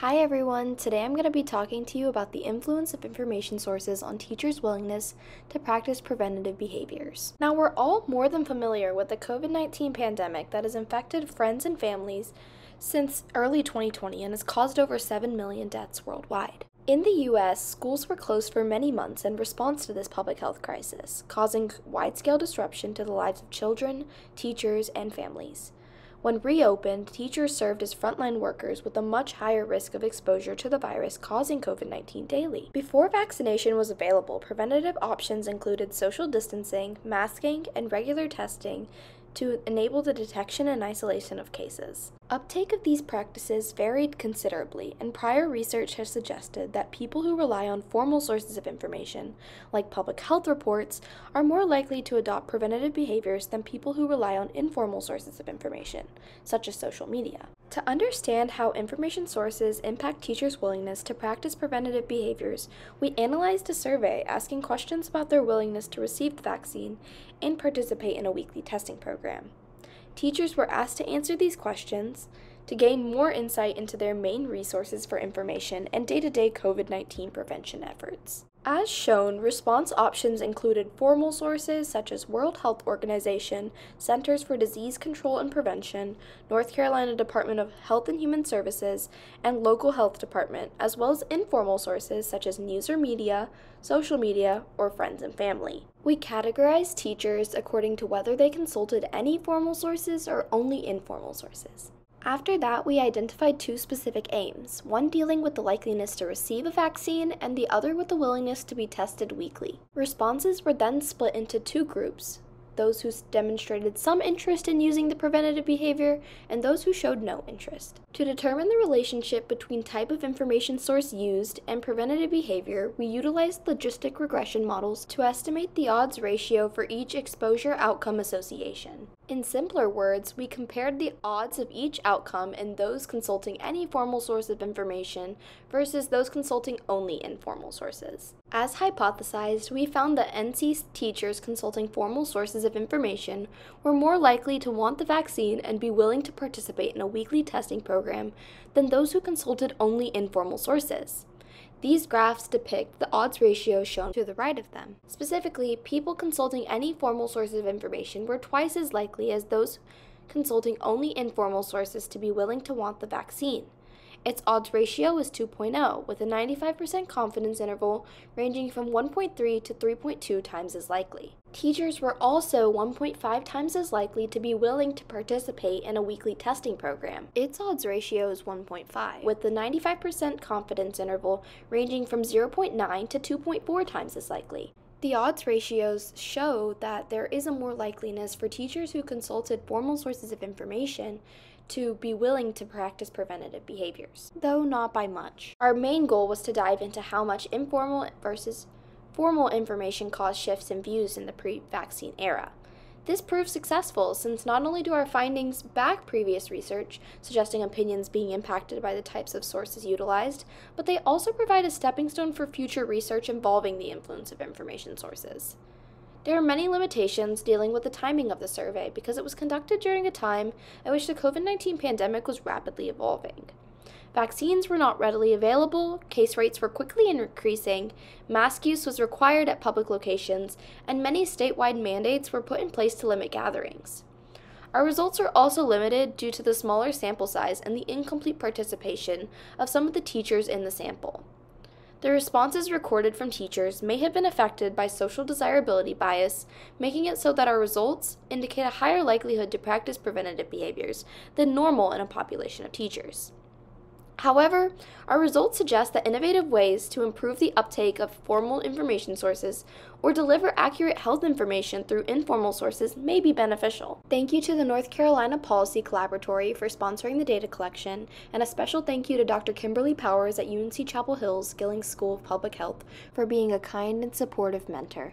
Hi everyone, today I'm going to be talking to you about the influence of information sources on teachers' willingness to practice preventative behaviors. Now, we're all more than familiar with the COVID-19 pandemic that has infected friends and families since early 2020 and has caused over 7 million deaths worldwide. In the US, schools were closed for many months in response to this public health crisis, causing wide-scale disruption to the lives of children, teachers, and families. When reopened, teachers served as frontline workers with a much higher risk of exposure to the virus causing COVID-19 daily. Before vaccination was available, preventative options included social distancing, masking, and regular testing to enable the detection and isolation of cases. Uptake of these practices varied considerably, and prior research has suggested that people who rely on formal sources of information, like public health reports, are more likely to adopt preventative behaviors than people who rely on informal sources of information, such as social media. To understand how information sources impact teachers' willingness to practice preventative behaviors, we analyzed a survey asking questions about their willingness to receive the vaccine and participate in a weekly testing program. Teachers were asked to answer these questions to gain more insight into their main resources for information and day-to-day COVID-19 prevention efforts. As shown, response options included formal sources such as World Health Organization, Centers for Disease Control and Prevention, North Carolina Department of Health and Human Services, and local health department, as well as informal sources such as news or media, social media, or friends and family. We categorized teachers according to whether they consulted any formal sources or only informal sources. After that, we identified two specific aims, one dealing with the likeliness to receive a vaccine and the other with the willingness to be tested weekly. Responses were then split into two groups, those who demonstrated some interest in using the preventative behavior and those who showed no interest. To determine the relationship between type of information source used and preventative behavior, we utilized logistic regression models to estimate the odds ratio for each exposure outcome association. In simpler words, we compared the odds of each outcome in those consulting any formal source of information versus those consulting only informal sources. As hypothesized, we found that NC teachers consulting formal sources of information were more likely to want the vaccine and be willing to participate in a weekly testing program than those who consulted only informal sources. These graphs depict the odds ratio shown to the right of them. Specifically, people consulting any formal source of information were twice as likely as those consulting only informal sources to be willing to want the vaccine. Its odds ratio is 2.0, with a 95% confidence interval ranging from 1.3 to 3.2 times as likely. Teachers were also 1.5 times as likely to be willing to participate in a weekly testing program. Its odds ratio is 1.5, with the 95% confidence interval ranging from 0.9 to 2.4 times as likely. The odds ratios show that there is a more likeliness for teachers who consulted formal sources of information to be willing to practice preventative behaviors, though not by much. Our main goal was to dive into how much informal versus formal information caused shifts in views in the pre-vaccine era. This proved successful since not only do our findings back previous research suggesting opinions being impacted by the types of sources utilized, but they also provide a stepping stone for future research involving the influence of information sources. There are many limitations dealing with the timing of the survey because it was conducted during a time at which the COVID-19 pandemic was rapidly evolving. Vaccines were not readily available, case rates were quickly increasing, mask use was required at public locations, and many statewide mandates were put in place to limit gatherings. Our results are also limited due to the smaller sample size and the incomplete participation of some of the teachers in the sample. The responses recorded from teachers may have been affected by social desirability bias, making it so that our results indicate a higher likelihood to practice preventative behaviors than normal in a population of teachers. However, our results suggest that innovative ways to improve the uptake of formal information sources or deliver accurate health information through informal sources may be beneficial. Thank you to the North Carolina Policy Collaboratory for sponsoring the data collection, and a special thank you to Dr. Kimberly Powers at UNC Chapel Hill's Skillings School of Public Health for being a kind and supportive mentor.